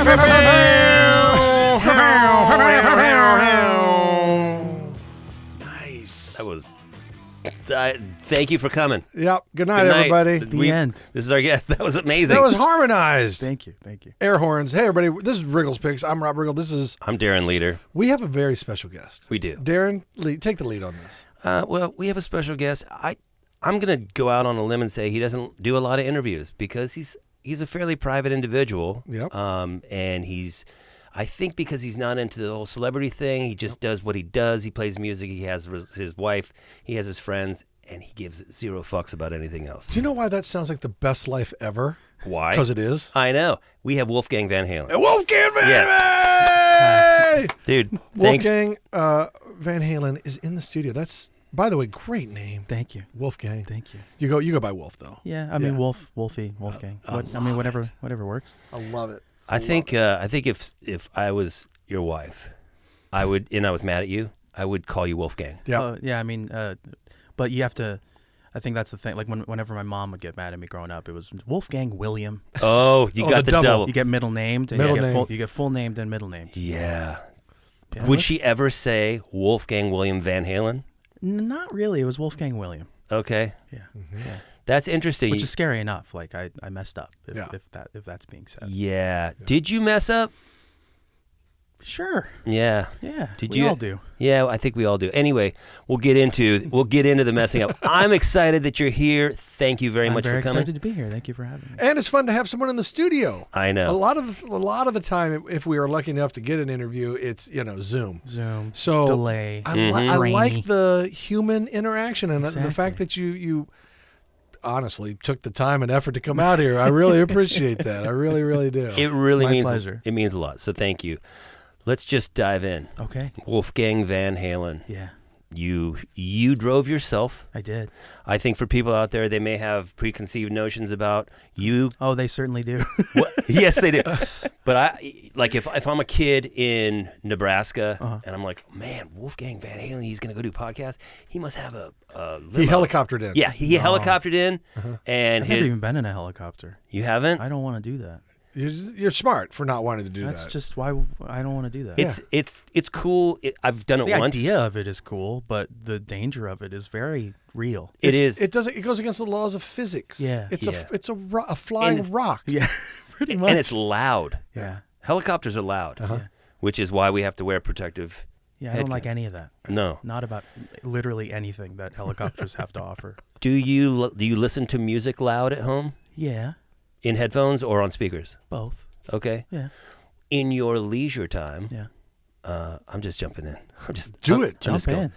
Nice. That was. Thank you for coming. Yep. Good night, everybody. The end. This is our guest. That was amazing. That was harmonized. Thank you. Thank you. Air horns. Hey, everybody. This is Riggle's Picks. I'm Rob Riggle. I'm Darren Leader. We have a very special guest. We do. Darren, take the lead on this. Well, we have a special guest. I'm going to go out on a limb and say he doesn't do a lot of interviews because he's a fairly private individual. Yep. And I think because he's not into the whole celebrity thing, he just does what he does. He plays music. He has his wife. He has his friends. And he gives zero fucks about anything else. Do you know why that sounds like the best life ever? Why? Because it is. I know. We have Wolfgang Van Halen. Wolfgang Van Halen! Yes. Dude, Wolfgang Van Halen is in the studio. That's, by the way, great name. Thank you. Wolfgang. Thank you. You go by Wolf, though. Yeah, I mean, Wolfie, Wolfgang. Whatever works. I love it. I think if I was your wife, I was mad at you, I would call you Wolfgang. Yeah. Yeah, I mean, but you have to. I think that's the thing. Like whenever my mom would get mad at me growing up, it was Wolfgang William. Oh, you got the double. You get middle named, and you get full named and middle named. Yeah. Would she ever say Wolfgang William Van Halen? Not really. It was Wolfgang William. Okay. Yeah. Mm-hmm. Yeah. That's interesting. Which is scary enough. Like I messed up. If that's being said. Yeah. Did you mess up? Sure. Yeah. Yeah. We all do. Yeah, I think we all do. Anyway, we'll get into the messing up. I'm excited that you're here. Thank you very much for coming. I'm very excited to be here. Thank you for having me. And it's fun to have someone in the studio. I know. A lot of the time, if we are lucky enough to get an interview, it's Zoom. So delay. I like the human interaction and Exactly. the fact that you honestly took the time and effort to come out here. I really appreciate that. I really, really do. It really means pleasure. It means a lot. So thank you. Let's just dive in. Okay. Wolfgang Van Halen. Yeah. You drove yourself. I did. I think for people out there, they may have preconceived notions about you. Oh, they certainly do. Yes, they do. But if I'm a kid in Nebraska and I'm like, man, Wolfgang Van Halen, he's going to go do a podcast. He must have a limo. He helicoptered in. Yeah, he helicoptered in. And I've never even been in a helicopter. You haven't? I don't want to do that. You're smart for not wanting to do that. That's just why I don't want to do that. It's cool. I've done it once. The idea of it is cool, but the danger of it is very real. It is. It goes against the laws of physics. Yeah. It's a flying rock. Yeah. Pretty much. And it's loud. Yeah. Helicopters are loud, which is why we have to wear protective. Yeah, I don't like any of that. No. Not about literally anything that helicopters have to offer. Do you listen to music loud at home? Yeah. In headphones or on speakers? Both. Okay. Yeah. In your leisure time. Yeah. I'm just jumping in. Jump in.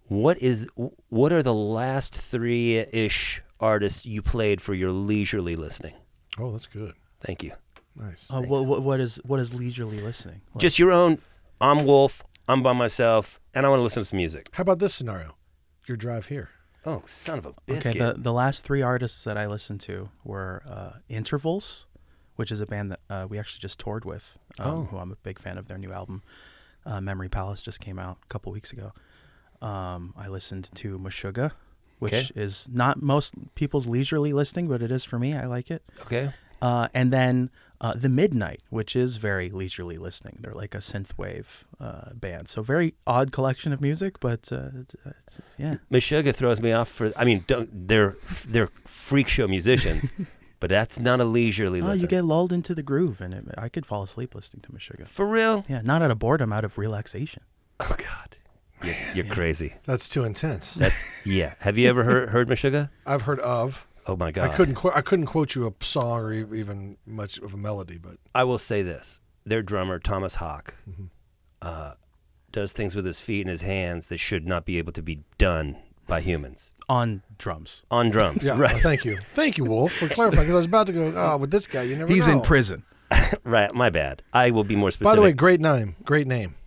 What are the last 3-ish artists you played for your leisurely listening? Oh, that's good. Thank you. Nice. What is leisurely listening? Like, just your own. I'm Wolf. I'm by myself, and I want to listen to some music. How about this scenario? Your drive here. Oh, son of a biscuit. Okay, the last 3 artists that I listened to were Intervals, which is a band that we actually just toured with, who I'm a big fan of. Their new album, Memory Palace, just came out a couple weeks ago. I listened to Meshuggah, which is not most people's leisurely listening, but it is for me. I like it. Okay. And then The Midnight, which is very leisurely listening. They're like a synthwave band. So very odd collection of music, but yeah. Meshuggah throws me off they're freak show musicians, but that's not a leisurely listen. You get lulled into the groove, and I could fall asleep listening to Meshuggah. For real? Yeah, not out of boredom, out of relaxation. Oh, God. You're crazy. That's too intense. Have you ever heard Meshuggah? I've heard of. Oh my God! I couldn't quote you a song or even much of a melody, but I will say this: their drummer Thomas Hawk does things with his feet and his hands that should not be able to be done by humans. On drums. On drums. Yeah. Right. Thank you, Wolf, for clarifying. Because I was about to go. Oh, with this guy, you never know. He's in prison. Right. My bad. I will be more specific. By the way, great name.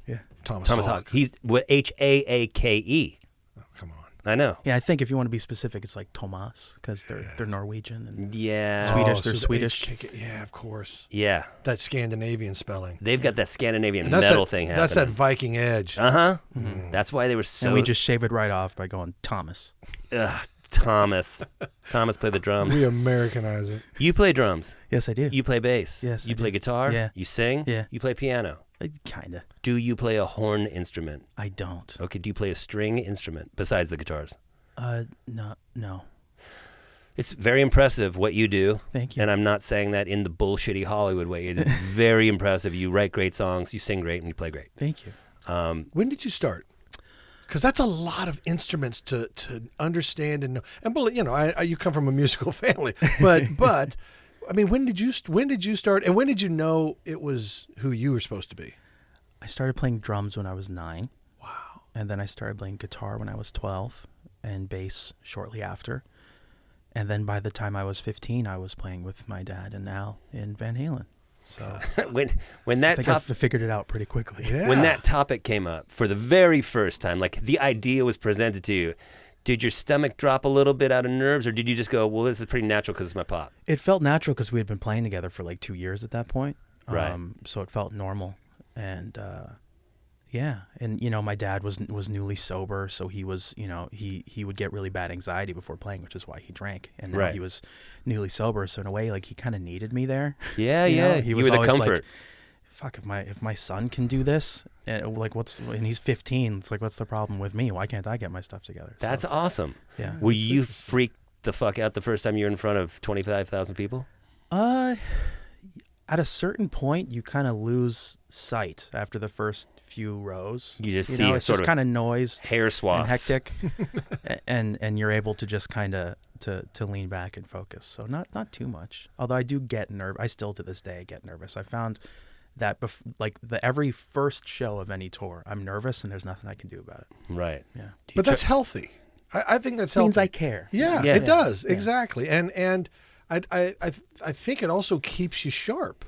Yeah. Thomas Hawk. He's Haake. Oh, come on. I know. Yeah, I think if you want to be specific, it's like Thomas, because they're Norwegian and Swedish. They're Swedish. Yeah, of course. Yeah. That Scandinavian spelling. They've got that Scandinavian metal thing happening. That's that Viking edge. Mm-hmm. That's why they were so. And we just shave it right off by going Thomas. Thomas. Thomas. Thomas played the drums. We Americanize it. You play drums. Yes, I do. You play bass. Yes, You I play do. guitar. Yeah. You sing. Yeah. You play piano. Kinda. Do you play a horn instrument? I don't. Okay. Do you play a string instrument besides the guitars? No. It's very impressive what you do. Thank you. And I'm not saying that in the bullshitty Hollywood way. It is very impressive. You write great songs, you sing great, and you play great. Thank you. When did you start? Because that's a lot of instruments to understand and know. And believe, you come from a musical family, but I mean, when did you start, and when did you know it was who you were supposed to be? I started playing drums when I was 9. Wow. And then I started playing guitar when I was 12 and bass shortly after. And then by the time I was 15, I was playing with my dad and Al in Van Halen. So when I that think I figured it out pretty quickly. Yeah. when that topic came up for the very first time, like the idea was presented to you, did your stomach drop a little bit out of nerves, or did you just go, well, this is pretty natural because it's my pop? It felt natural because we had been playing together for like 2 years at that point. Right. So it felt normal. And yeah, and my dad was newly sober, so he was, he would get really bad anxiety before playing, which is why he drank. And now Right. he was newly sober, so in a way, like, he kind of needed me there. Yeah, You know, yeah. he You was were the always comfort. like, fuck, if my son can do this, and he's 15, it's like, what's the problem with me? Why can't I get my stuff together? So, That's awesome. yeah. Were you freaked the fuck out the first time you were in front of 25,000 people? At a certain point, you kind of lose sight after the first few rows. You just see it's sort just of kind of noise hair and swaths. hectic, and you're able to just kind of to lean back and focus. So not too much. Although I do get nervous. I still to this day get nervous. I found that every first show of any tour, I'm nervous and there's nothing I can do about it. Right. Yeah, But that's healthy. I think that's it means healthy. I care. Yeah, Yeah. it does. Yeah. Exactly. And I think it also keeps you sharp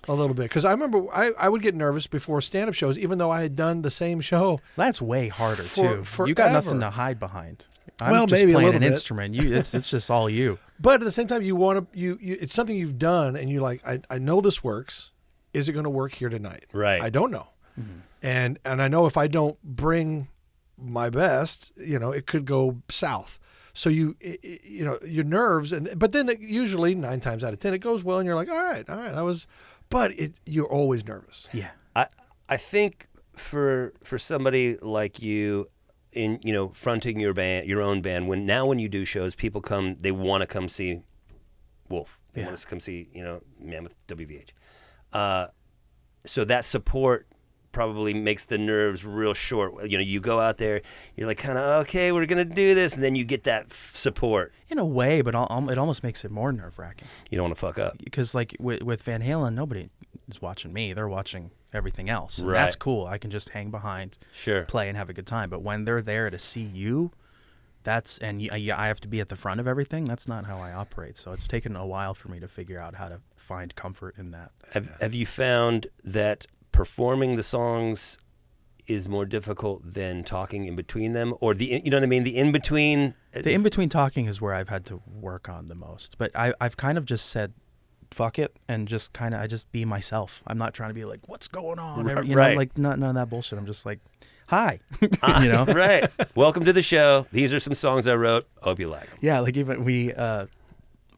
a little bit, because I remember I would get nervous before stand-up shows, even though I had done the same show. That's way harder too. Forever. You got nothing to hide behind. I'm Well, just maybe a playing little an bit. instrument. It's just all you. But at the same time, you want to you it's something you've done, and you like, I know this works. Is it going to work here tonight? Right. I don't know. Mm-hmm. And I know if I don't bring my best, it could go south. So your nerves, but then usually 9 times out of 10 it goes well, and you're like, all right, that was. But you're always nervous. Yeah. I think for somebody like you, in fronting your own band, when you do shows, people come, they want to come see Wolf. They Yeah. want to come see Mammoth WVH. So that support probably makes the nerves real short. You go out there, you're like kind of, okay, we're gonna do this, and then you get that support. In a way, but it almost makes it more nerve-wracking. You don't want to fuck up. Because like with Van Halen, nobody is watching me. They're watching everything else. And Right. That's cool. I can just hang behind, Sure. play, and have a good time. But when they're there to see you, I have to be at the front of everything. That's not how I operate. So it's taken a while for me to figure out how to find comfort in that. Have you found that performing the songs is more difficult than talking in between them, or the in between? The in-between talking is where I've had to work on the most. But I've kind of just said, fuck it, and I just be myself. I'm not trying to be like, what's going on? Right. Like none of that bullshit. I'm just like, hi, Right. Welcome to the show. These are some songs I wrote. Hope you like them. Yeah, like even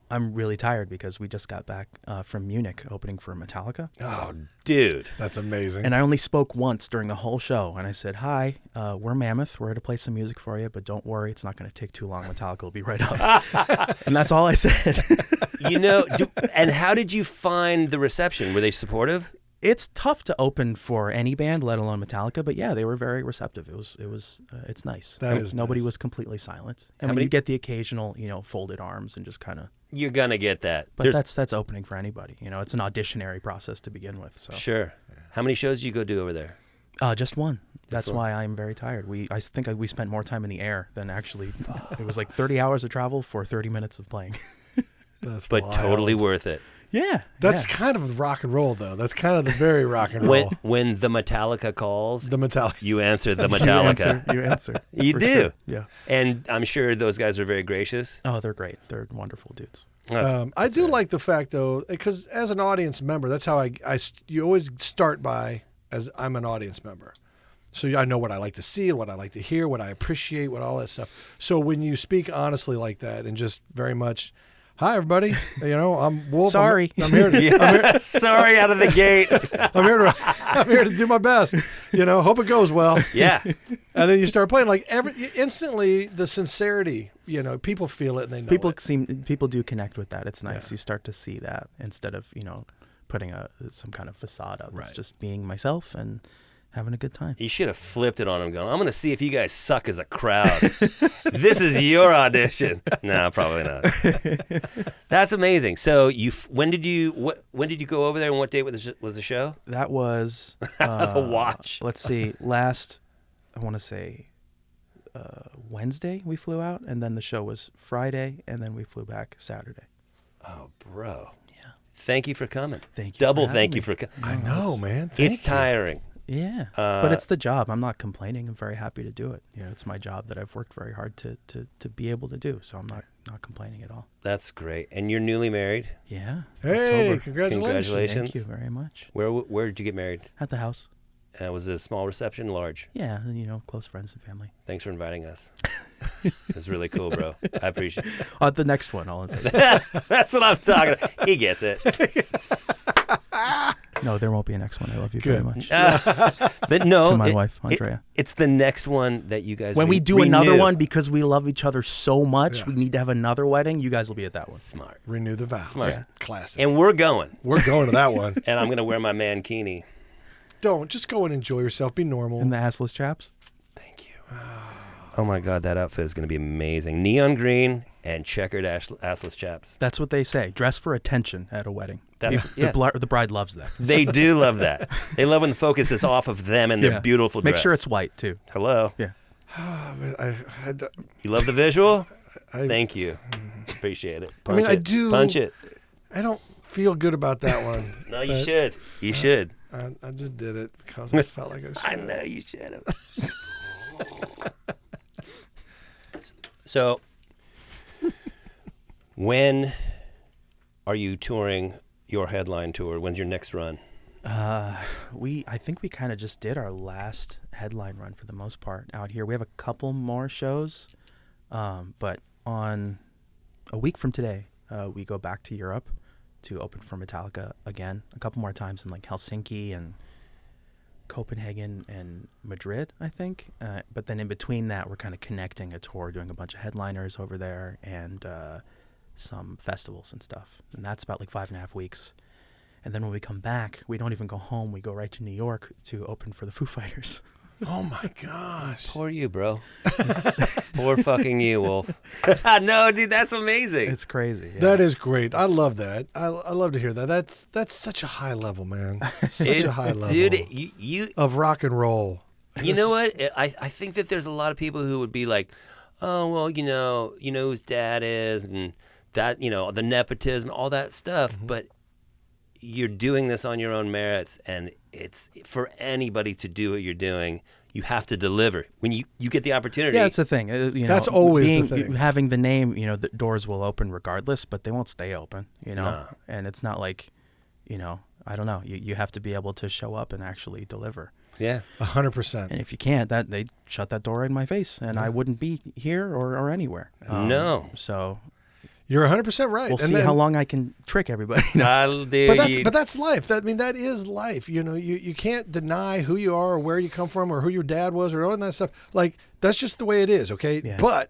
I'm really tired because we just got back from Munich opening for Metallica. Oh, dude. That's amazing. And I only spoke once during the whole show. And I said, hi, we're Mammoth. We're here to play some music for you, but don't worry. It's not going to take too long. Metallica will be right up. And that's all I said. And how did you find the reception? Were they supportive? It's tough to open for any band, let alone Metallica. But yeah, they were very receptive. It's nice. That is Nobody nice. was completely silent. And How when many- you get the occasional, folded arms and just kind of. You're going to get that. But that's opening for anybody. It's an auditionary process to begin with. So Sure. How many shows do you go do over there? just one. That's one. why I'm very tired. I think we spent more time in the air than actually. It was like 30 hours of travel for 30 minutes of playing. That's But wild. totally worth it. Yeah, That's kind of rock and roll, though. That's kind of the very rock and roll. When the Metallica calls, The Metallica. you answer the Metallica. You answer. You For do. sure. Yeah. And I'm sure those guys are very gracious. Oh, they're great. They're wonderful dudes. I do like the fact, though, because as an audience member, that's how you always start by, as I'm an audience member. So I know what I like to see and what I like to hear, what I appreciate, what all that stuff. So when you speak honestly like that and just very much, hi everybody, I'm Wolf. Sorry. I'm here to. Yeah. Sorry, out of the gate. I'm here to do my best. Hope it goes well. Yeah. And then you start playing instantly the sincerity. People feel it and they know People do connect with that. It's nice. Yeah. You start to see that instead of putting some kind of facade up. Right. It's just being myself and having a good time. You should have flipped it on him going, I'm going to see if you guys suck as a crowd. This is your audition. No, probably not. That's amazing. So when did you go over there and what date was the show? That was The watch. Let's see. Last, I want to say Wednesday we flew out, and then the show was Friday, and then we flew back Saturday. Oh, bro. Yeah. Thank you for coming. Thank you. Double for thank having you me. for coming. I know, man. It's tiring. Yeah, but it's the job. I'm not complaining. I'm very happy to do it. It's my job that I've worked very hard to be able to do. So I'm not complaining at all. That's great. And you're newly married? Yeah. Hey, October. congratulations. Thank you very much. Where did you get married? At the house. Was it a small reception, large? Yeah, and, close friends and family. Thanks for inviting us. It's really cool, bro. I appreciate it. The next one, I'll invite. That's what I'm talking about. He gets it. No, there won't be a next one. I love you very much. But no, To my wife, Andrea. It's the next one that you guys When we do renew. another one, because we love each other so much, Yeah. we need to have another wedding. You guys will be at that one. Smart. Renew the vows. Smart. Yeah. Classic. And we're going. We're going to that one. And I'm going to wear my mankini. Don't. Just go and enjoy yourself. Be normal. And the assless chaps. Thank you. Oh my God, that outfit is going to be amazing. Neon green and checkered assless chaps. That's what they say. Dress for attention at a wedding. That's, The bride loves that. They do love that. They love when the focus is off of them and their Yeah. beautiful dress. Make sure it's white too. Hello. Yeah. You love the visual? I Thank you. Appreciate it. I mean, Punch I it. do- Punch it. don't feel good about that one. No, you but should. You should. I just did it because I felt like I should. I know you should have. So, when are you touring your headline tour? When's your next run? I think we kind of just did our last headline run for the most part out here. We have a couple more shows, but on a week from today, we go back to Europe to open for Metallica again, a couple more times in like Helsinki and Copenhagen and Madrid, I think. But then in between that, we're kind of connecting a tour, doing a bunch of headliners over there and some festivals and stuff. And that's about like 5.5 weeks. And then when we come back, we don't even go home. We go right to New York to open for the Foo Fighters. Oh my gosh. Poor you, bro. Poor fucking you, Wolf. No, dude, that's amazing. It's crazy. Yeah. That is great. I love that. I love to hear that. That's such a high level, man. Such a high level Dude, you of rock and roll. You know what? I think that there's a lot of people who would be like, oh, well, you know whose dad is and that, the nepotism, all that stuff. Mm-hmm. But you're doing this on your own merits, and it's for anybody to do what you're doing. You have to deliver when you get the opportunity. Yeah, it's the thing. That's always the thing. Having the name, the doors will open regardless, but they won't stay open, No. And it's not like, I don't know. You have to be able to show up and actually deliver. Yeah. 100%. And if you can't, they shut that door in my face, and I wouldn't be here or anywhere. No. So You're 100% right. we'll And see then- how long I can trick everybody. But that's life. That is life. You can't deny who you are or where you come from or who your dad was or all that stuff. Like that's just the way it is. Okay. Yeah. But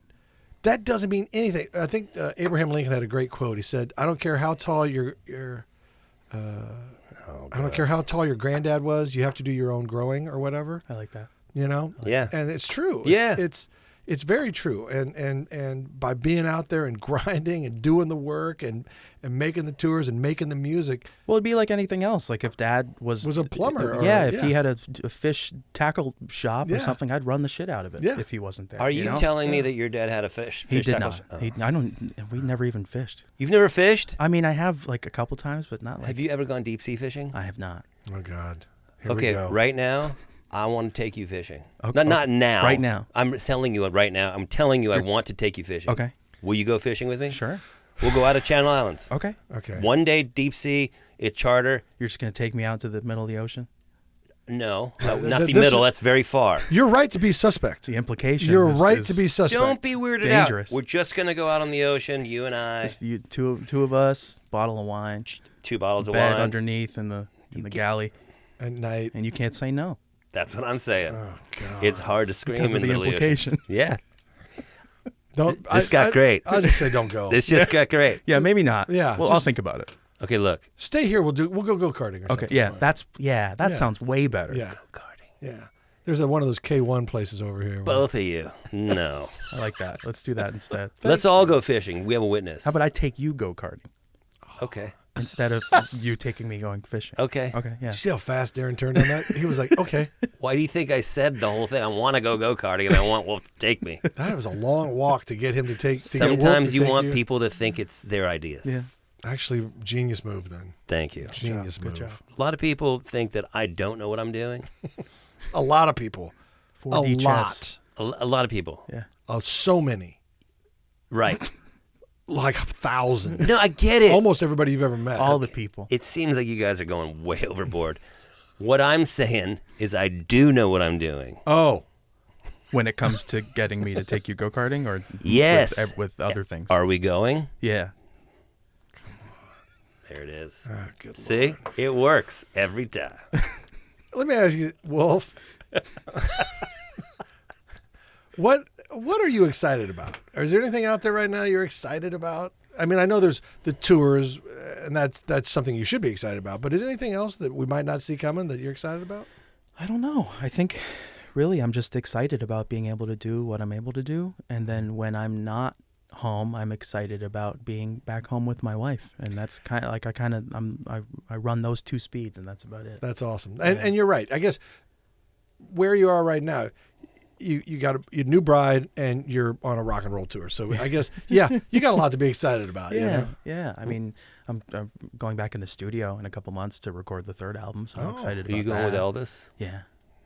that doesn't mean anything. I think Abraham Lincoln had a great quote. He said, "I don't care how tall I don't care how tall your granddad was. You have to do your own growing or whatever." I like that. Yeah. And it's true. Yeah. It's very true. And by being out there and grinding and doing the work and making the tours and making the music. Well, it'd be like anything else. Like if Dad was a plumber. if he had a fish tackle shop or Yeah. something, I'd run the shit out of it. Yeah. If he wasn't there. Are you know? telling me that your dad had a fish? He did tackle not. sh- Oh. I don't. We never even fished. You've never fished? I mean, I have like a couple times, but not like. Have you ever gone deep sea fishing? I have not. Oh God. Here Okay, we go. right now, I want to take you fishing. Okay. Not now. Right now. I'm telling you right now. I'm telling you I want to take you fishing. Okay. Will you go fishing with me? Sure. We'll go out of Channel Islands. Okay. Okay. One day, deep sea, it's charter. You're just gonna take me out to the middle of the ocean? No, not the This- middle. That's very far. You're right to be suspect. The implication. You're is, right is to be suspect. Don't be weirded dangerous. out. We're just gonna go out on the ocean, you and I. just two of us, bottle of wine, 2 bottles of bed wine. underneath in the galley, At night. and you can't say no. That's what I'm saying. Oh, God. It's hard to scream Because in of the middle of implication. ocean. Yeah, Don't. This got great. I'll just say don't go. this just got great. Yeah, maybe not. Yeah, Well, I'll just- think about it. Okay, look. Stay here. We'll go karting. Or Okay. something. Yeah, Fine. that sounds way better. Yeah. Go-karting. Yeah. There's one of those K1 places over here. Both of you. No. I like that. Let's do that instead. Let's all go fishing. We have a witness. How about I take you go karting Okay. instead of you taking me going fishing? Okay. Okay. Yeah. Did you see how fast Darren turned on that? He was like, okay. Why do you think I said the whole thing? I want to go go-karting and I want Wolf to take me. That was a long walk to get him to take. To get Wolf Sometimes to you take want you. people to think it's their ideas. Yeah. Actually, genius move then. Thank you. Genius Good move. job. A lot of people think that I don't know what I'm doing. A lot of people. 4D a chess. lot. A lot of people. Yeah. So many. Right. Like thousands. No, I get it. Almost everybody you've ever met. All the people. It seems like you guys are going way overboard. What I'm saying is I do know what I'm doing. Oh. When it comes to getting me to take you go karting, or Yes. with other things. Are we going? Yeah. There it is. Ah, good See? Lord. It works every time. Let me ask you, Wolf. What are you excited about? Or is there anything out there right now you're excited about? I mean, I know there's the tours, and that's something you should be excited about. But is there anything else that we might not see coming that you're excited about? I don't know. I think really I'm just excited about being able to do what I'm able to do. And then when I'm not home, I'm excited about being back home with my wife. And that's kind of like I run those 2 speeds, and that's about it. That's awesome. And you're right. I guess where you are right now, you got a new bride and you're on a rock and roll tour. So I guess, yeah, you got a lot to be excited about. Yeah, You know? yeah. I mean, I'm going back in the studio in a couple months to record the 3rd album, so I'm excited Are about you going with that. Elvis? Yeah,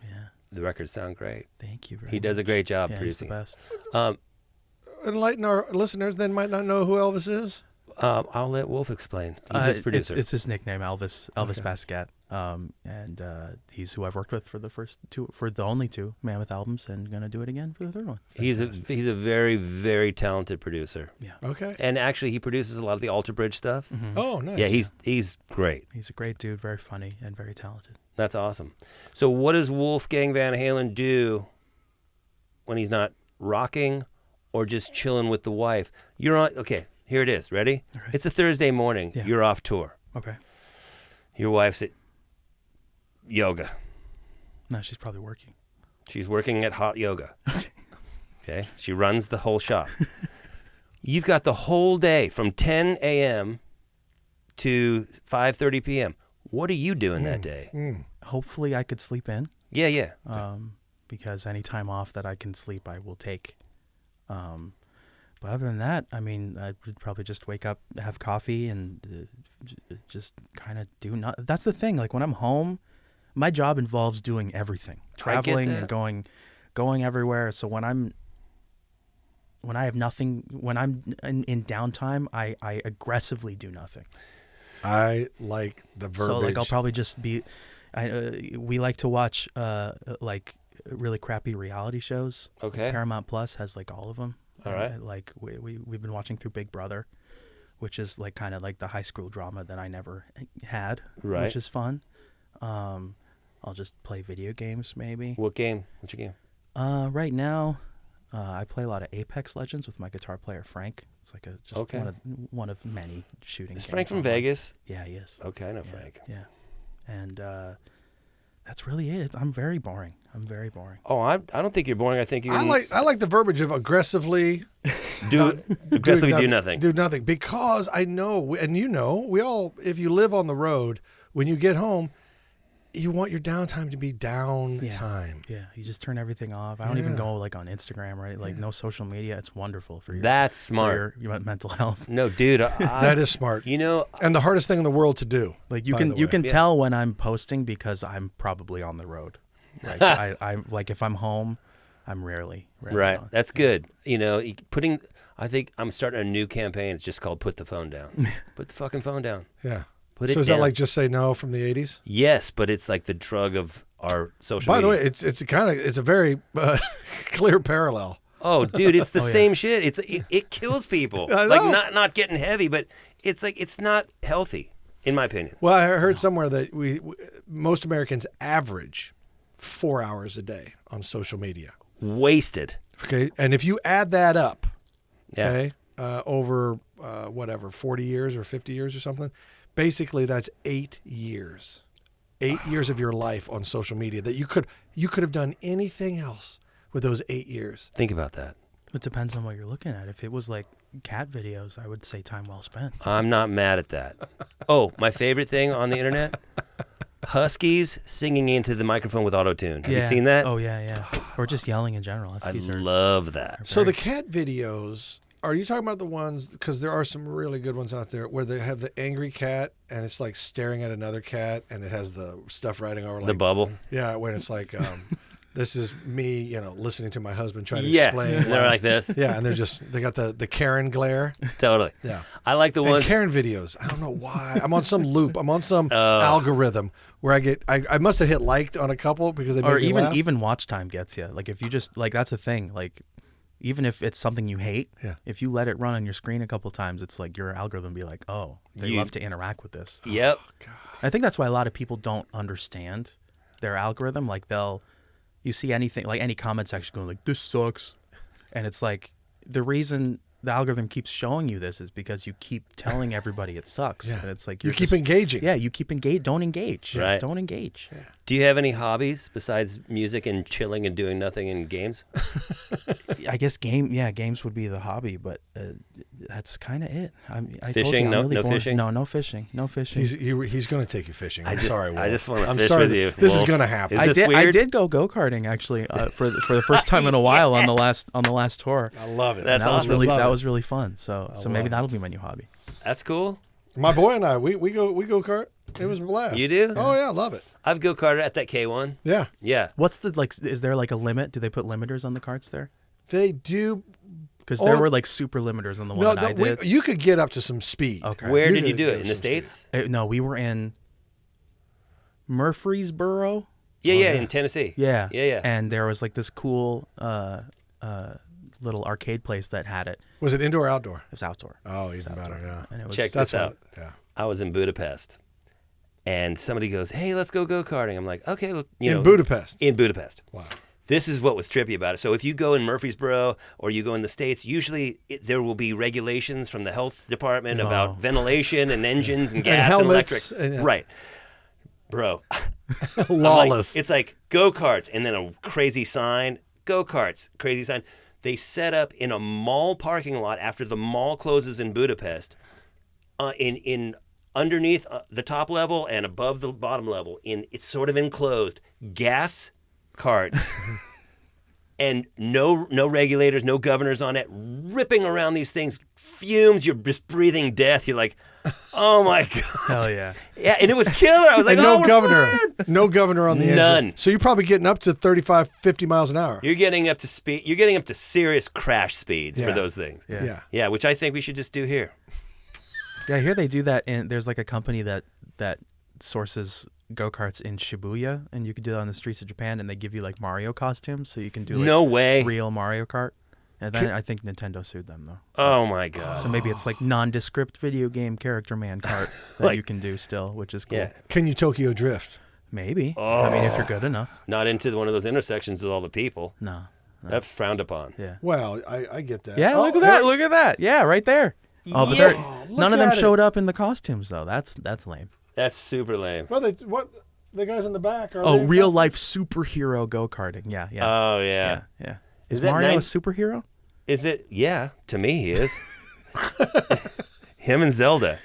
yeah. The records sound great. Thank you very He does a much. great job Yeah, he's the producing. best. Enlighten our listeners then might not know who Elvis is. I'll let Wolf explain. He's his producer. It's his nickname, Elvis Okay. Basquiat. And he's who I've worked with for the only 2 Mammoth albums, and gonna do it again for the 3rd one. He's a very, very talented producer. Yeah. Okay. And actually, he produces a lot of the Alter Bridge stuff. Mhm. Oh, nice. Yeah, he's great. He's a great dude, very funny and very talented. That's awesome. So what does Wolfgang Van Halen do when he's not rocking or just chilling with the wife? You're on, okay, here it is. Ready? Okay. It's a Thursday morning. Yeah. You're off tour. Okay. Your wife's at yoga. No, she's probably working. She's working at hot yoga. Okay? She runs the whole shop. You've got the whole day from 10 a.m. to 5:30 p.m. What are you doing that day? Mm. Hopefully, I could sleep in. Yeah, yeah. Because any time off that I can sleep, I will take. But other than that, I mean, I would probably just wake up, have coffee, and just kind of do not. That's the thing. Like when I'm home, my job involves doing everything, traveling that. and going everywhere. So when I have nothing, when I'm in downtime, I aggressively do nothing. I like the verbiage. So like I'll probably just be. We like to watch like really crappy reality shows. Okay. Paramount Plus has like all of them. All right. Like we've been watching through Big Brother, which is like kind of like the high school drama that I never had, Right. which is fun. I'll just play video games maybe. What game? What's your game? Right now, I play a lot of Apex Legends with my guitar player Frank. It's like Okay. one of many shooting. Is games Frank from online. Vegas? Yeah, he is. Okay, I know Yeah, Frank. Yeah, and that's really it. I'm very boring. I'm very boring. Oh, I don't think you're boring. I think you I like the verbiage of aggressively aggressively do nothing. Do nothing, because I know, and you know, we all, if you live on the road, when you get home, you want your downtime to be downtime. Yeah, you just turn everything off. I don't even Yeah. go like on Instagram, right? Like no social media. It's wonderful for your That's for smart. your mental health. No, dude. That is smart. You know, And the hardest thing in the world to do. Like you by can the you way. can Yeah. tell when I'm posting because I'm probably on the road. Like I like if I'm home, I'm rarely right. on. That's good. You know, I think I'm starting a new campaign. It's just called Put the Phone Down. Put the fucking phone down. Yeah. Put So it is down. that like Just Say No from the 80s? Yes, but it's like the drug of our social By the media. way, it's a very clear parallel. Oh, dude, it's the Oh, yeah. same shit. It kills people. I Like know. not getting heavy, but it's not healthy, in my opinion. Well, I heard somewhere that most Americans average 4 hours a day on social media. Wasted. Okay, and if you add that up, Yeah. okay, over 40 years or 50 years or something, basically that's 8 years. 8 years of your life on social media that you could have done anything else with those 8 years. Think about that. It depends on what you're looking at. If it was like cat videos, I would say time well spent. I'm not mad at that. Oh, my favorite thing on the internet? Huskies singing into the microphone with auto-tune. Have you seen that? Oh, yeah. Or just yelling in general. I Huskies are love that. So the cat videos, are you talking about the ones, because there are some really good ones out there where they have the angry cat and it's like staring at another cat and it has the stuff writing over like, The bubble. yeah, when it's like, this is me, listening to my husband trying to Yeah. explain. And they're like this. Yeah, and they got the Karen glare. Totally. Yeah. I like the And ones. Karen videos. I don't know why. I'm on some loop. I'm on some algorithm where I must have hit liked on a couple because they made or me laugh. even watch time gets you. Like if you just like that's the thing. Like even if it's something you hate, Yeah. if you let it run on your screen a couple times, it's like your algorithm be like, oh, they You- love to interact with this. Yep. I think that's why a lot of people don't understand their algorithm. Like you see anything like any comment section going like this sucks, and it's like the reason the algorithm keeps showing you this is because you keep telling everybody it sucks. Yeah. And it's like you you're keep just- engaging. Yeah, you keep engaged. Don't engage. Right. Don't engage. Do you have any hobbies besides music and chilling and doing nothing in games? I guess games would be the hobby, but that's kind of it. I told you, Fishing? I'm No- really no boring. fishing? No fishing. No fishing. He's going to take you fishing. I'm I just sorry, Wolf. want to I'm fish sorry with that- you. This is Wolf. going to happen. Is this I weird? did go go-karting actually for the first time in a while on the last tour. I love it. That's And awesome. that was really fun. So love maybe it. that'll be my new hobby. That's cool. My boy and I, we go kart. It was a blast. You do? Oh yeah, I love it. I've go-karted at that K1. Yeah, Yeah. What's the like? Is there like a limit? Do they put limiters on the carts there? they do. Because there Oh, were like super limiters on the one No, that I did. you could get up to some speed. Okay. Where did could you do get it? up In the some speed. States? No, we were in Murfreesboro. Yeah, in Tennessee. Yeah. Yeah. And there was like this cool little arcade place that had it. Was it indoor or outdoor? It was outdoor. Oh, even better. Yeah. And it was Check That's this out. what. Yeah. I was in Budapest, and somebody goes, "Hey, let's go go-karting." I'm like, "Okay, look, In Budapest. In Budapest. Wow. This is what was trippy about it. So if you go in Murfreesboro or you go in the States, usually there will be regulations from the health department about ventilation and engines and gas and, helmets electric. and- Right. Bro. Lawless. It's like go-karts and then a crazy sign. Go-karts, crazy sign. They set up in a mall parking lot after the mall closes in Budapest, in underneath the top level and above the bottom level. It's sort of enclosed gas carts. And no regulators, no governors on it, ripping around these things, fumes. You're just breathing death. You're like, oh my god. Hell yeah. Yeah, and it was killer. I was like, and oh, no we're governor. fine. No governor on the engine. None. So you're probably getting up to 35, 50 miles an hour. You're getting up to speed. You're getting up to serious crash speeds for Yeah. those things. Yeah. Yeah. Yeah, which I think we should just do here. Yeah, I hear they do that. And there's like a company that sources go-karts in Shibuya, and you can do that on the streets of Japan, and they give you like Mario costumes, so you can do like No way. real Mario Kart. And then I think Nintendo sued them though. Oh my god. So maybe it's like nondescript video game character man kart that Like- you can do still, which is cool. Yeah. Can you Tokyo drift? Maybe. I mean, if you're good enough. Not into one of those intersections with all the people. No. That's frowned upon. Yeah. Well, I get that. Yeah, Oh, look at that. Look at that. Yeah, right there. Oh, but Yeah. none of them at it. showed up in the costumes though. That's lame. That's super lame. Well, the guys in the back are. Oh, they- real life superhero go-karting. Yeah, yeah. Oh yeah. Yeah. Is Is that Mario a 9 superhero? Is it? Yeah, to me he is. Him and Zelda.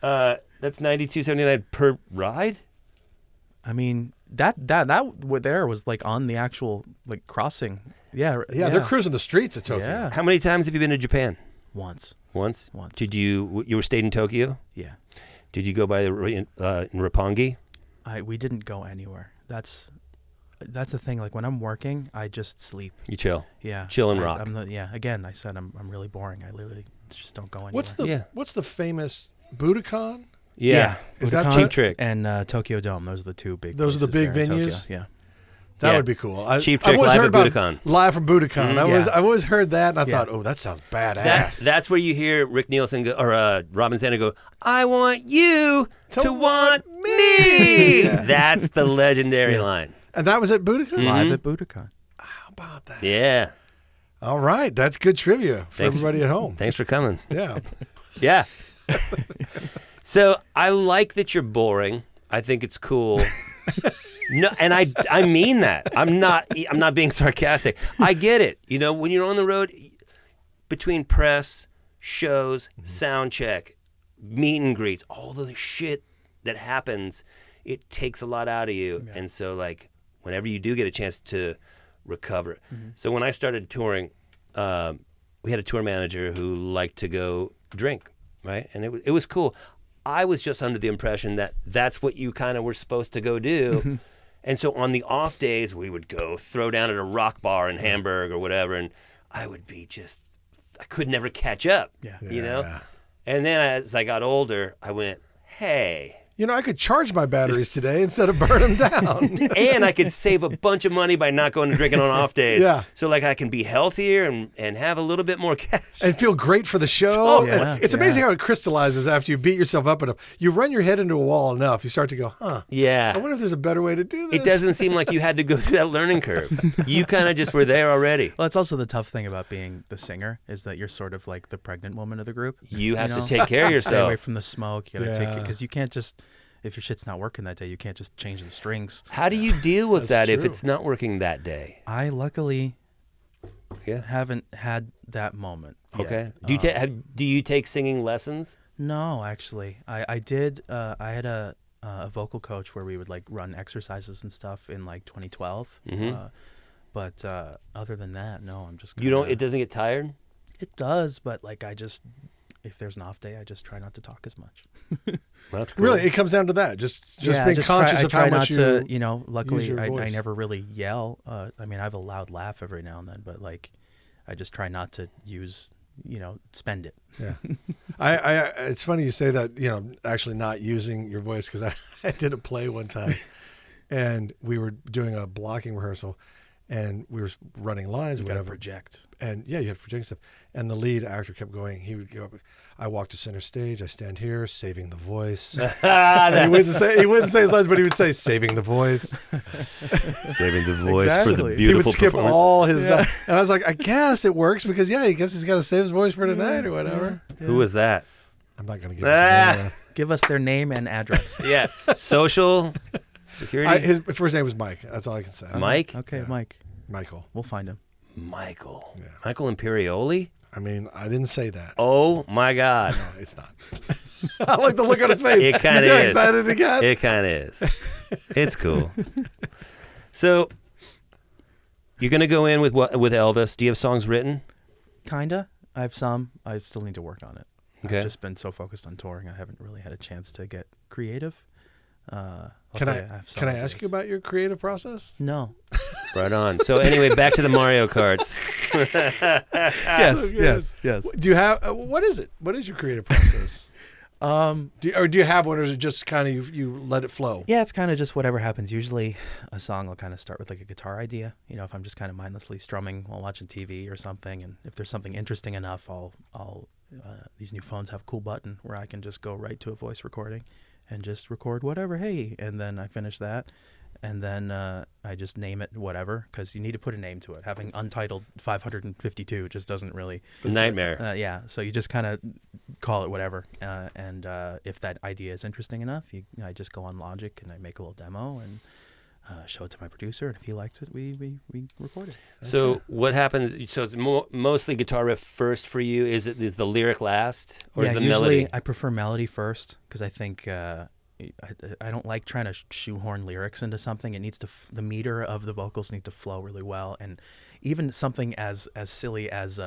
That's $92.79 per ride. I mean, that what there was like on the actual like crossing. Yeah. Yeah, they're cruising the streets of Tokyo. Yeah. How many times have you been to Japan? Once. Once. Once. Did you were stayed in Tokyo? Yeah. Did you go by the in Roppongi? We didn't go anywhere. That's the thing. Like when I'm working, I just sleep. You chill. Yeah. Chill and rock. Again, I said I'm really boring. I literally just don't go anywhere. What's the Yeah. What's the famous Budokan? Yeah. Is that Cheap Trick? And Tokyo Dome. Those are the two big. Those are the places big there in Tokyo. venues? Yeah. That Yeah. would be cool. Cheap I've Trick always live heard at about Budokan. Live from Budokan. Yeah. I've always heard that, and I Yeah. thought, oh, that sounds badass. That's where you hear Rick Nielsen go, or Robin Zander go, I want you to want me. Yeah. That's the legendary line. And that was at Budokan? Live at Budokan. How about that? Yeah. All right. That's good trivia for Thanks. everybody at home. Thanks for coming. Yeah. Yeah. So I like that you're boring. I think it's cool. No, and I mean that. I'm not being sarcastic. I get it. You know, when you're on the road, between press, shows, sound check, meet and greets, all the shit that happens, it takes a lot out of you. Yeah. And so, like, whenever you do get a chance to recover. So when I started touring, we had a tour manager who liked to go drink, right? And it was cool. I was just under the impression that that's what you kind of were supposed to go do. And so on the off days, we would go throw down at a rock bar in Hamburg or whatever, and I would be I could never catch up, Yeah. you know? Yeah. And then as I got older, I went, hey, You know, I could charge my batteries today instead of burn them down. and I could save a bunch of money by not going to drinking on off days. Yeah. So like I can be healthier and have a little bit more cash. And feel great for the show. Totally. And it's amazing how it crystallizes after you beat yourself up enough. You run your head into a wall enough, you start to go, I Yeah. wonder if there's a better way to do this. It doesn't seem like you had to go through that learning curve. You kind of just were there already. Well, it's also the tough thing about being the singer is that you're sort of like the pregnant woman of the group. You have know? to take care of Stay away yourself. from the smoke. You gotta take it Yeah. because you can't just. If your shit's not working that day, you can't just change the strings. How do you deal with That's that if true. it's not working that day? I luckily Yeah. haven't had that moment. yet. Okay. Do you take singing lessons? No, actually, I did. I had a vocal coach where we would like run exercises and stuff in like 2012. But other than that, no, I'm just. You don't. kinda- It doesn't get tired. It does, but like if there's an off day, I just try not to talk as much. That's cool. Really, it comes down to that. Just Yeah, being I conscious try of how not much to, you. luckily your I voice. never really yell. I mean, I have a loud laugh every now and then, but like, I just try not to use, spend it. Yeah, I it's funny you say that. Actually not using your voice because I did a play one time, and we were doing a blocking rehearsal, and we were running lines or You gotta whatever. project. And yeah, you have to project stuff. And the lead actor kept going. He would go up. I walk to center stage. I stand here, saving the voice. And he wouldn't say his lines, but he would say, saving the voice. Saving the voice for Exactly. the He would beautiful skip performance. all his stuff. And I was like, I guess it works because, I guess he's got to save his voice for tonight or whatever. Who was that? I'm not going to give his name. Give us their name and address. Yeah. Social security. His first name was Mike. That's all I can say. Mike. Okay, Yeah. Mike. Michael. We'll find him. Michael. Yeah. Michael Imperioli. I mean, I didn't say that. Oh my God. No, it's not. I like the look on his face. It kinda He's so is. excited again. It kind of is. It's cool. So you're gonna go in with Elvis. Do you have songs written? Kinda. I have some. I still need to work on it. Okay. I've just been so focused on touring, I haven't really had a chance to get creative. Can luckily I have some can I ask ideas. you about your creative process? No. Right on. So anyway, back to the Mario Karts. Yes. good. Yes. Do you have what is it? What is your creative process? Do you have one, or is it just kind of you let it flow? Yeah, it's kind of just whatever happens. Usually a song will kind of start with like a guitar idea. If I'm just kind of mindlessly strumming while watching TV or something, and if there's something interesting enough, I'll these new phones have a cool button where I can just go right to a voice recording and just record whatever, hey, and then I finish that. And then I just name it whatever, because you need to put a name to it. Having Untitled 552 just doesn't really... Nightmare. Yeah, so you just kind of call it whatever. And if that idea is interesting enough, I just go on Logic and I make a little demo and show it to my producer. And if he likes it, we record it. So what happens? So it's mostly guitar riff first for you. Is the lyric last, or is the usually melody? I prefer melody first, because I think... I don't like trying to shoehorn lyrics into something. It needs to the meter of the vocals need to flow really well, and even something as silly as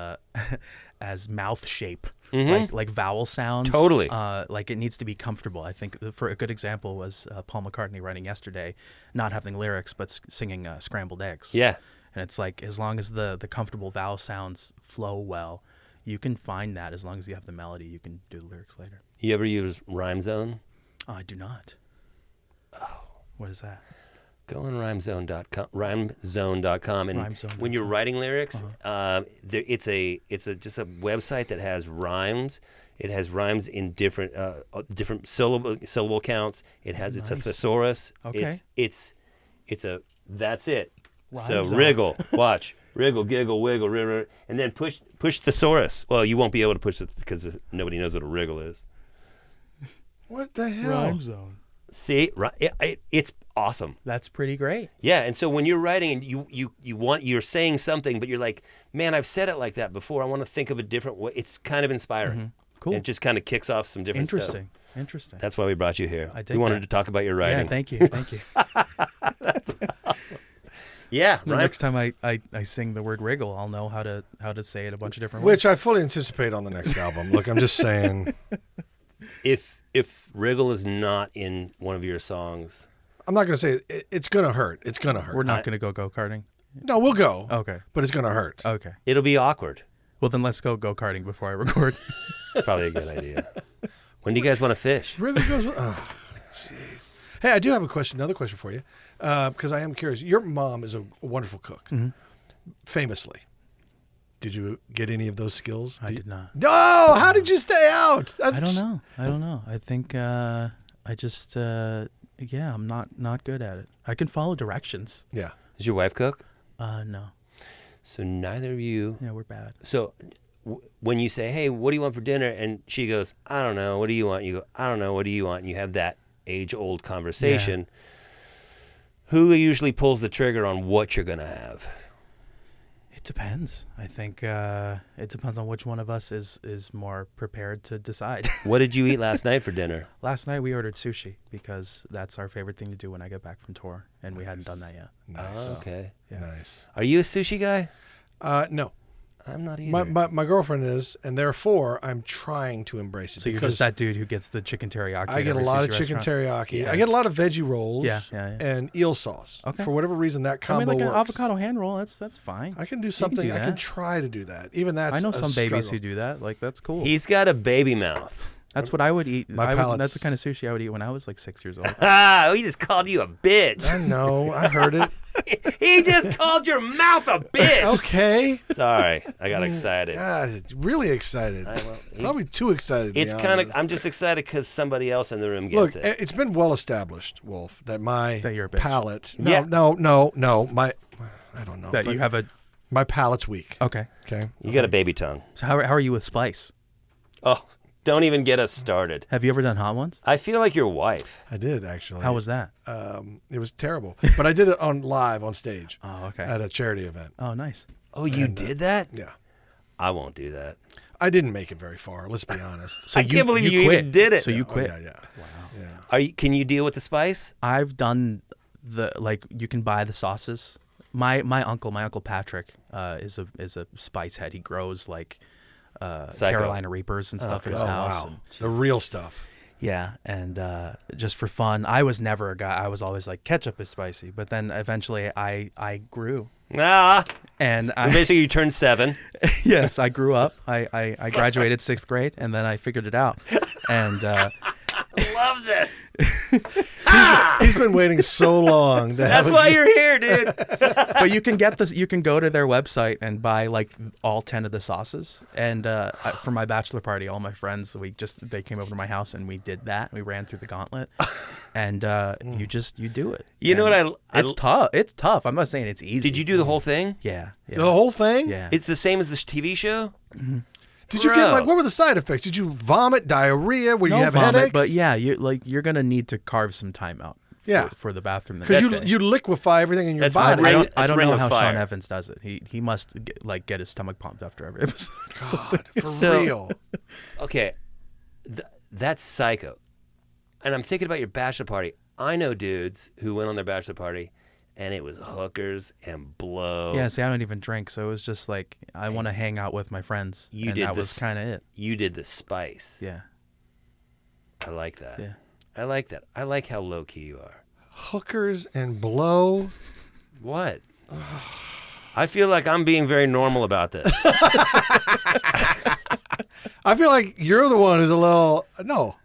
as mouth shape, like vowel sounds. Totally. Like it needs to be comfortable. I think for a good example was Paul McCartney writing Yesterday, not having lyrics but singing Scrambled Eggs. Yeah. And it's like as long as the comfortable vowel sounds flow well, you can find that. As long as you have the melody, you can do the lyrics later. You ever use Rhyme Zone? Oh, I do not. Oh. What is that? Go on rhymezone.com, and Rhymezone.com. when you're writing lyrics, it's just a website that has rhymes. It has rhymes in different syllable counts. It's a thesaurus. Okay. It's that's it. Rhyme so zone. Riggle, watch. Wriggle, giggle, wiggle, and then push thesaurus. Well, you won't be able to push it because nobody knows what a wriggle is. What the hell? Rhyme zone. See, it's awesome. That's pretty great. Yeah, and so when you're writing and you're saying something, but you're like, man, I've said it like that before. I want to think of a different way. It's kind of inspiring. Mm-hmm. Cool. And it just kind of kicks off some different stuff. Interesting. That's why we brought you here. I dig we wanted that. to talk about your writing. Yeah, thank you. That's awesome. Yeah, The right. next time I sing the word wriggle, I'll know how to say it a bunch of different Which ways. I fully anticipate on the next album. Look, I'm just saying. If Wriggle is not in one of your songs, I'm not going to say it's going to hurt. It's going to hurt. We're not going to go go-karting. No, we'll go. Okay. But it's going to hurt. Okay. it'll be awkward. Well, then let's go go-karting before I record. Probably a good idea. When do you guys want to fish? River goes. Oh, jeez. Hey, I do have another question for you, because I am curious. Your mom is a wonderful cook, famously. Did you get any of those skills? I did not. No, how did you stay out? I don't know. I think I just I'm not good at it. I can follow directions. Yeah. Does your wife cook? No. So neither of you. Yeah, we're bad. So when you say, hey, what do you want for dinner? And she goes, I don't know. What do you want? You go, I don't know. What do you want? And you have that age-old conversation. Who usually pulls the trigger on what you're going to have? It depends. I think it depends on which one of us is more prepared to decide. What did you eat last night for dinner? Last night we ordered sushi because that's our favorite thing to do when I get back from tour, and we hadn't done that yet. Nice. Oh, okay. Yeah. Nice. Are you a sushi guy? No. I'm not either. My girlfriend is, and therefore I'm trying to embrace it. So you're because just that dude who gets the chicken teriyaki. I at get a every lot of sushi chicken restaurant? teriyaki. Yeah. I get a lot of veggie rolls. Yeah. And eel sauce. Okay. For whatever reason, that I combo mean, like an works. avocado hand roll. That's fine. I can do You something. do I can that. try to do that. Even that's I know a some babies struggle. who do that. Like that's cool. He's got a baby mouth. That's what I would eat. palate's- That's the kind of sushi I would eat when I was like 6 years old. Ah, he just called you a bitch. I know. I heard it. He just called your mouth a bitch. Okay. Sorry, I got excited. God, really excited. Probably too excited. to It's be kind of. honest. I'm just excited because somebody else in the room Look, gets it. it's been well established, Wolf, that That you're a bitch. palate. No, Yeah. no. I don't know. That but you have a my palate's weak. okay. Okay. You got a baby tongue. So how are you with spice? Oh, don't even get us started. Have you ever done hot ones? I feel like your wife. I did actually. How was that? It was terrible, but I did it live on stage Oh, okay. at a charity event. Oh, nice. Oh, you did that? Yeah. I won't do that. I didn't make it very far. Let's be honest. So I can't believe you quit. even did it. So you Oh, quit. yeah. Yeah. Can you deal with the spice? I've done you can buy the sauces. My uncle Patrick is a spice head. He grows like Psycho. Carolina Reapers and stuff in his Oh house. wow, And, the real stuff. yeah, and just for fun, I was never a guy. I was always like ketchup is spicy, but then eventually I grew, Ah, and basically you turned 7. yes, I grew up. I graduated 6th grade, and then I figured it out, and. I love this. He's been waiting so long to That's have why you're here, dude. But you can get this. You can go to their website and buy like all 10 of the sauces. And for my bachelor party, all my friends, they came over to my house and we did that. We ran through the gauntlet, and you do it. You know And what I It's tough. It's tough. I'm not saying it's easy. Did you do the whole thing? Yeah. the whole thing. Yeah. It's the same as the TV show? Did you get Bro. what were the side effects? Did you vomit, diarrhea? Were no you have vomit, headaches? but yeah, you're gonna need to carve some time out. Yeah. For the bathroom. the because next you day. you liquefy everything in your That's body. my I Ring- don't it's Ring know of how Fire. Sean Evans does it. He must get his stomach pumped after every episode. God, for So- real. Okay, that's psycho. And I'm thinking about your bachelor party. I know dudes who went on their bachelor party, and it was hookers and blow. Yeah, see, I don't even drink, so it was just like I want to hang out with my friends. You and did that was this- kind of it. You did the spice. Yeah, I like that. yeah. I like that. I like how low key you are. Hookers and blow. What? I feel like I'm being very normal about this. I feel like you're the one who's a little no.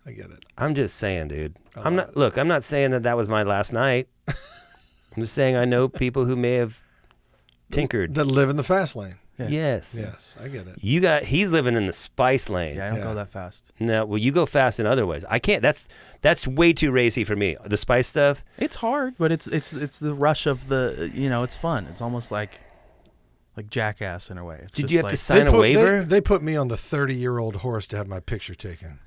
I get it. I'm just saying, dude. I'm not saying that was my last night. I'm just saying I know people who may have tinkered. That live in the fast lane. Yeah. Yes. Yes, I get it. He's living in the spice lane. Yeah, I don't go that fast. No, well, you go fast in other ways. I can't. That's way too racy for me. The spice stuff. It's hard, but it's the rush of the, it's fun. It's almost like Jackass in a way. It's Did just you have to like- sign a waiver? They put me on the 30-year-old horse to have my picture taken,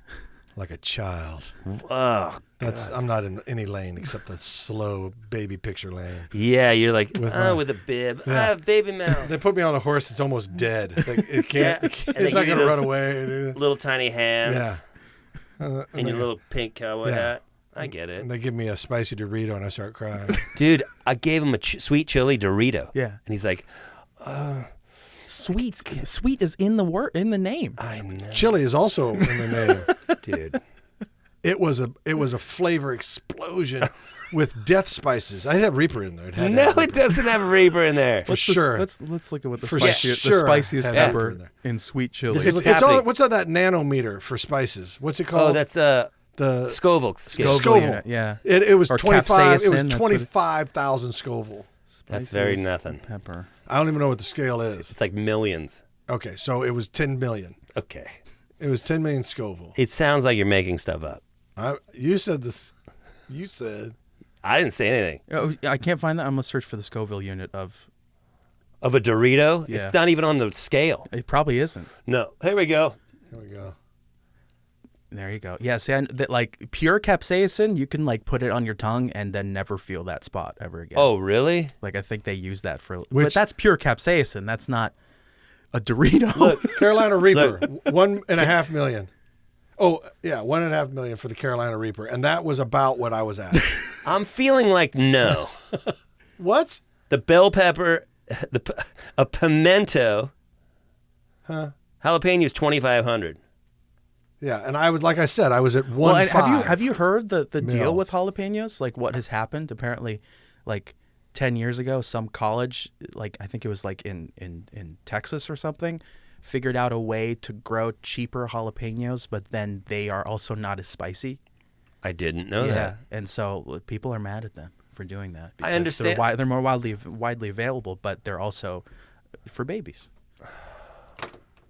like a child. Oh, I'm not in any lane except the slow baby picture lane. yeah. You're like With with a bib. Yeah. I have baby mouth. They put me on a horse that's almost dead. It can't. Yeah. And It's they not give going you to run those away. Little tiny hands. Yeah. And your little pink cowboy Yeah. hat. I get it. And they give me a spicy Dorito and I start crying. Dude, I gave him a sweet chili Dorito. Yeah. And he's like, Sweet is in the name. I know. Chili is also in the name. Dude. It was a flavor explosion with death spices. I had Reaper in there. It had to No, have it Reaper. doesn't have a Reaper in there. For sure. Let's look at what the For spiciest, sure the spiciest had pepper pepper in there. in sweet chili. This is It's happening. what's on that nanometer for spices? What's it Oh, called? that's the Scoville. Scale. Scoville. unit, yeah. It was Or 25. It was capsaicin, that's what it- 25,000 Scoville. That's very Spiciest nothing. Pepper. I don't even know what the scale is. It's like millions. Okay, so it was 10 million. Okay. It was 10 million Scoville. It sounds like you're making stuff up. You said this. You said. I didn't say anything. Oh, I can't find that. I'm gonna search for the Scoville unit of. Of a Dorito? Yeah. It's not even on the scale. It probably isn't. No. Here we go. Here we go. There you go. Yeah, see, that like pure capsaicin, you can like put it on your tongue and then never feel that spot ever again. Oh, really? Like I think they use that for, but Which- that's pure capsaicin. That's not a Dorito. Look. Carolina Reaper, 1.5 million. Oh, yeah, 1.5 million for the Carolina Reaper. And that was about what I was at. I'm feeling like no. What? The bell pepper, a pimento, Huh? jalapeno is 2,500. Yeah, and I was, like I said, I was at 1.5. Well, and have you heard the mil. deal with jalapenos? Like what has happened? Apparently, like 10 years ago, some college, like I think it was like in Texas or something, figured out a way to grow cheaper jalapenos, but then they are also not as spicy. I didn't know that. And so people are mad at them for doing that. I because understand. They're more widely available, but they're also for babies.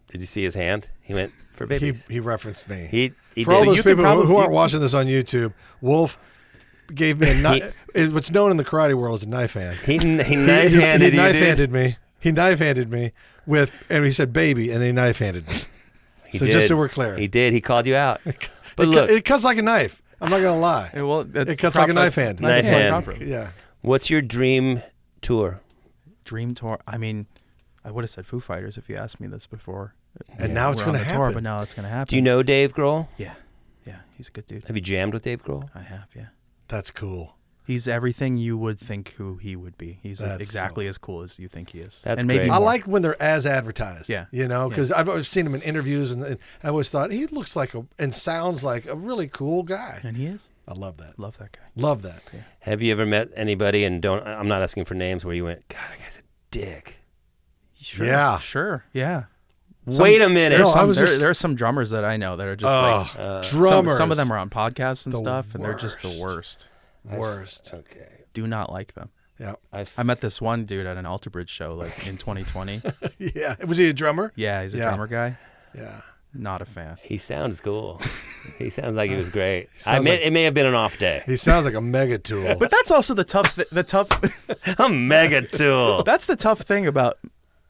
Did you see his hand? He went for babies. He referenced me. He For all did. those you could people probably- who aren't watching this on YouTube, Wolf gave me a knife. What's known in the karate world as a knife hand. He knife-handed He you, dude. knife-handed me. He knife-handed me and he said baby, and he knife-handed me. He So did. just so we're clear. He did. He called you out. But look, it cuts like a knife. I'm not gonna lie. It cuts like a knife hand. Knife hand. Yeah. what's your dream tour? Dream tour. I mean, I would have said Foo Fighters if you asked me this before. And now it's We're on gonna the tour, happen. but now it's going to happen. Do you know Dave Grohl? Yeah. Yeah. He's a good dude. Have you jammed with Dave Grohl? I have, yeah. That's cool. He's everything you would think who he would be. He's That's exactly as cool as you think he is. That's and maybe great. I more. like when they're as advertised. Yeah. You know, because I've always seen him in interviews, and I always thought he looks like and sounds like a really cool guy. And he is. I love that. Love that guy. Love that. Yeah. Have you ever met anybody, and I'm not asking for names, where you went, God, that guy's a dick? Sure. Yeah. Sure. Yeah. Wait a minute. No, I was just- there are some drummers that I know that are just like drummers. some of them are on podcasts and The stuff, and they're just the worst. worst. Worst. Okay. Do not like them. Yeah. I met this one dude at an Alter Bridge show like in 2020. Yeah. Was he a drummer? Yeah, he's a Yeah. drummer guy. Yeah. Not a fan. He sounds cool. He sounds like he was great. sounds like- It may have been an off day. He sounds like a mega tool. But that's also the tough. A mega tool. That's the tough thing about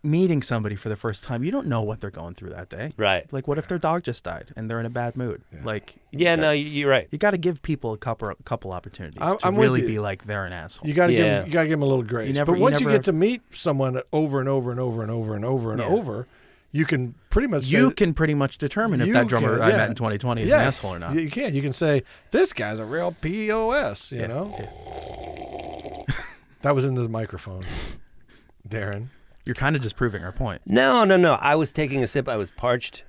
meeting somebody for the first time. You don't know what they're going through that day. Right. Like, what if their dog just died and they're in a bad mood? Like, Yeah, no, you're right. you got to give people a couple opportunities to I'm with really you. be like they're an asshole. You got to Yeah. give him a little grace. never- but once you never- get to meet someone over and over and over and over and over and Yeah. over, you can pretty much You say, can pretty much determine if You that drummer can, I yeah. met in 2020 is yes, an asshole or not. You can. You can say this guy's a real POS. You Yeah. know. That was into the microphone, Darren. You're kind of just proving our point. No. I was taking a sip. I was parched.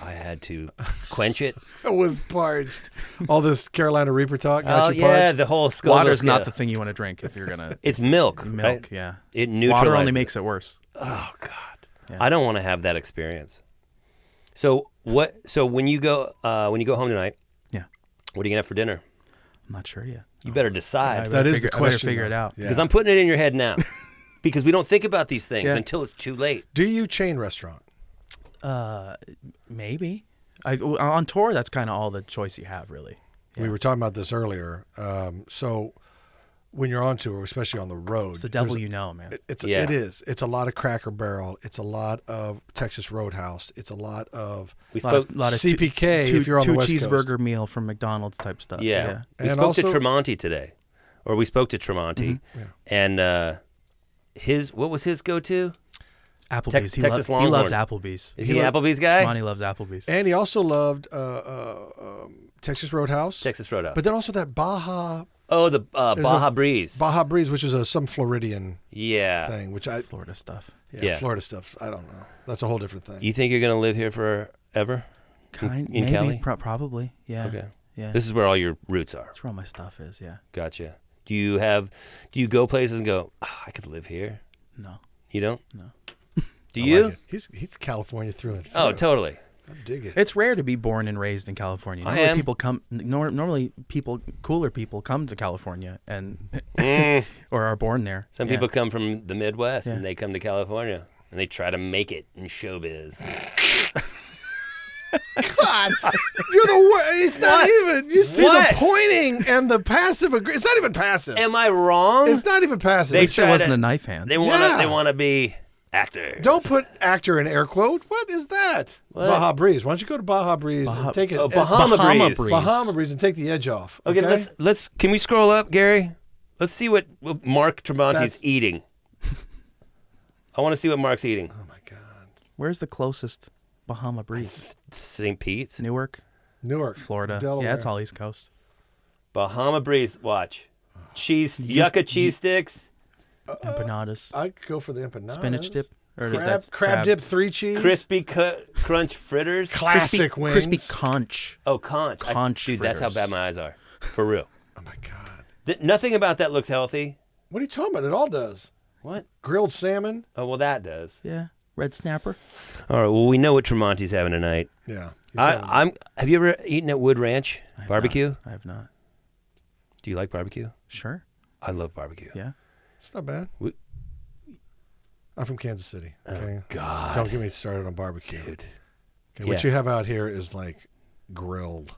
I had to quench it. It was parched. All this Carolina Reaper talk Oh, got you yeah, parched. the whole Scoville Water's not scale. the thing you want to drink if you're gonna It's milk. milk. right? Yeah, It water neutralizes only it. makes it worse. Oh God, Yeah. I don't want to have that experience. So what? So when you go home tonight, Yeah. What are you gonna have for dinner? I'm not sure yet. You better decide. That is the I better question, figure it though. out. Yeah. Because I'm putting it in your head now. Because we don't think about these things Yeah. until it's too late. Do you chain restaurant? Maybe. On tour, that's kind of all the choice you have, really. We were talking about this earlier. So when you're on tour, especially on the road, It's the devil you know, man. Yeah. It is. It's a lot of Cracker Barrel. It's a lot of Texas Roadhouse. It's a lot of We A lot spoke. of, lot of CPK if you're on the two West cheeseburger meal from McDonald's type stuff. Yeah. We And spoke to also- Tremonti today. Or we spoke to Tremonti. And what was his go-to? Applebee's. Texas he Longhorn. loves Applebee's. Is he an Applebee's guy? Monty loves Applebee's. and he also loved Texas Roadhouse. Texas Roadhouse. But then also that Baja the Baja Breeze. Breeze, which is some Floridian Yeah. thing, which I Florida stuff. Yeah. Florida stuff. I don't know. That's a whole different thing. You think you're going to live here forever? In Maybe. Cali? Probably. Yeah. Okay. Yeah. This is where all your roots are. That's where all my stuff is. Yeah. Gotcha. Do you go places and go, I could live here? No. You don't? No. Do I you? like it. He's California through and through. Oh, totally. I dig it. It's rare to be born and raised in California. I Normally am. People come. Normally, cooler people come to California and or are born there. Some Yeah. people come from the Midwest Yeah. and they come to California and they try to make it in showbiz. God, you're the worst. It's not even. You see What? the pointing and the passive. It's not even passive. Am I wrong? It's not even passive. They At least it try wasn't to- a knife hand. They want to. Yeah. They want to be actors. Don't put actor in air quote. What is that? What? Baja Breeze. Why don't you go to Baja Breeze and take it? Oh, Bahama Breeze. Bahama Breeze and take the edge off. Okay, let's. Can we scroll up, Gary? Let's see what Mark Tremonti's That's- eating. I want to see what Mark's eating. Oh my God. Where's the closest Bahama Breeze? St. Pete's. Newark, Newark, Florida. Delaware. Yeah, it's all East Coast. Bahama Breeze. Watch. Yucca cheese sticks. Empanadas, I could go for the empanadas. spinach dip, or is that Crab dip, 3 cheese. Crispy crunch fritters. Classic wings. crispy conch. Oh, conch. Conch Dude, that's how fritters. bad my eyes are. For real. Oh my God. Nothing about that looks healthy. What are you talking about? It all does. What? Grilled salmon. Oh, well, that does. Yeah, red snapper. All right. Well, we know what Tremonti's having tonight. Yeah. Have you ever eaten at Wood Ranch I have barbecue? not. I have not. Do you like barbecue? Sure. I love barbecue. Yeah. It's not bad. I'm from Kansas City. Okay. Oh, God. Don't get me started on barbecue. Dude. Okay, what Yeah. you have out here is like grilled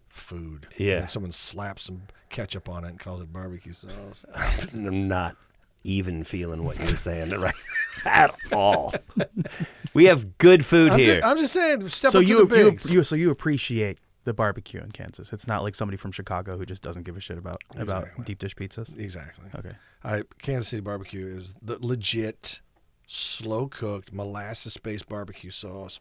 food. Yeah. And someone slaps some ketchup on it and calls it barbecue sauce. I'm not even feeling what you're saying right at all. We have good food here. I'm just saying, step So up to you the bigs. so you appreciate the barbecue in Kansas. It's not like somebody from Chicago who just doesn't give a shit about Exactly. deep dish pizzas. Exactly. Okay. Kansas City barbecue is the legit, slow cooked, molasses based barbecue sauce.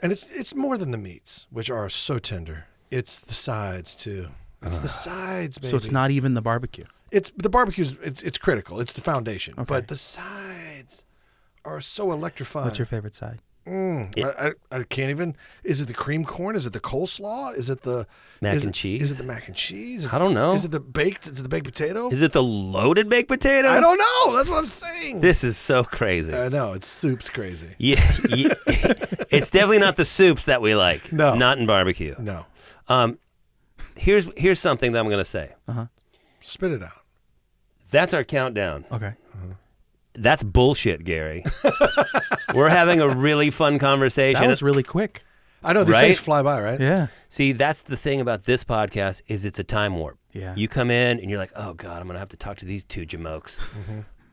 And it's more than the meats, which are so tender. It's the sides too. It's the sides, baby. So it's not even the barbecue. It's the barbecue's. It's critical. It's the foundation. Okay. But the sides are so electrifying. What's your favorite side? I can't even. Is it the cream corn? Is it the coleslaw? Is it the Mac and cheese? Is it the mac and cheese? I don't know. Is it the baked? Is it the baked potato? Is it the loaded baked potato? I don't know. That's what I'm saying. This is so crazy. I know it's soup's crazy. Yeah, it's definitely not the soups that we like. No. Not in barbecue. No, Here's something that I'm going to say. spit it out. That's our countdown. Okay. That's bullshit, Gary. We're having a really fun conversation. That was really quick. I know these Right? things fly by, right? Yeah. See, that's the thing about this podcast is it's a time warp. Yeah. You come in and you're like, oh, God, I'm going to have to talk to these two jamokes.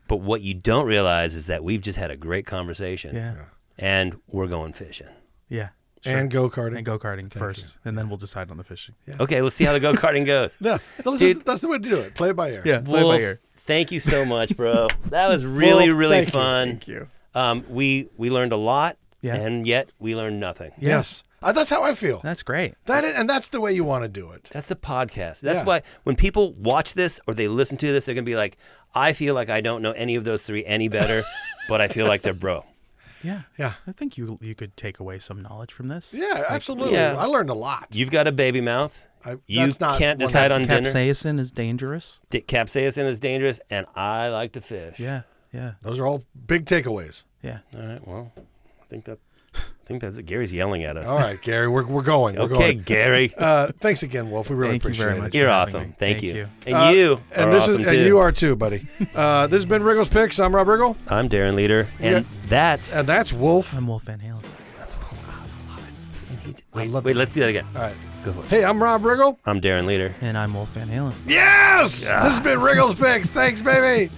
But what you don't realize is that we've just had a great conversation. Yeah. And we're going fishing. Yeah. And go-karting. And go-karting first, and then we'll decide on the fishing. Yeah. Okay, let's see how the go-karting goes. No, Dude. that's the way to do it. Play it by ear. Yeah. Play Wolf, by ear. thank you so much, bro. That was really, Wolf, really thank you. fun. Thank you. We learned a lot, Yeah. and yet we learned nothing. Yeah. Yes. That's how I feel. That's great. And that's the way you want to do it. That's a podcast. That's Yeah. why when people watch this or they listen to this, they're going to be like, I feel like I don't know any of those three any better, but I feel like they're bro. Yeah. Yeah. I think you could take away some knowledge from this. Yeah, absolutely. yeah. I learned a lot. You've got a baby mouth. You That's not can't one decide that- on dinner. Capsaicin is dangerous. Capsaicin is dangerous, and I like to fish. Yeah. Yeah. Those are all big takeaways. Yeah. All right, well, I think that I think that's it. Gary's yelling at us. All right, Gary, we're going. We're Okay, going. Gary. Thanks again, Wolf. We really Thank you appreciate very it. much. You're for having awesome. me. Thank you. And you And are this awesome is too. and you are too, buddy. This has been Riggle's Picks. I'm Rob Riggle, I'm Darren Leader, and that's Wolf. I'm Wolf Van Halen. Wait, let's do that again. All right. Go for it. Hey, I'm Rob Riggle. I'm Darren Leader. And I'm Wolf Van Halen. Yes! This has been Riggle's Picks. Thanks, baby.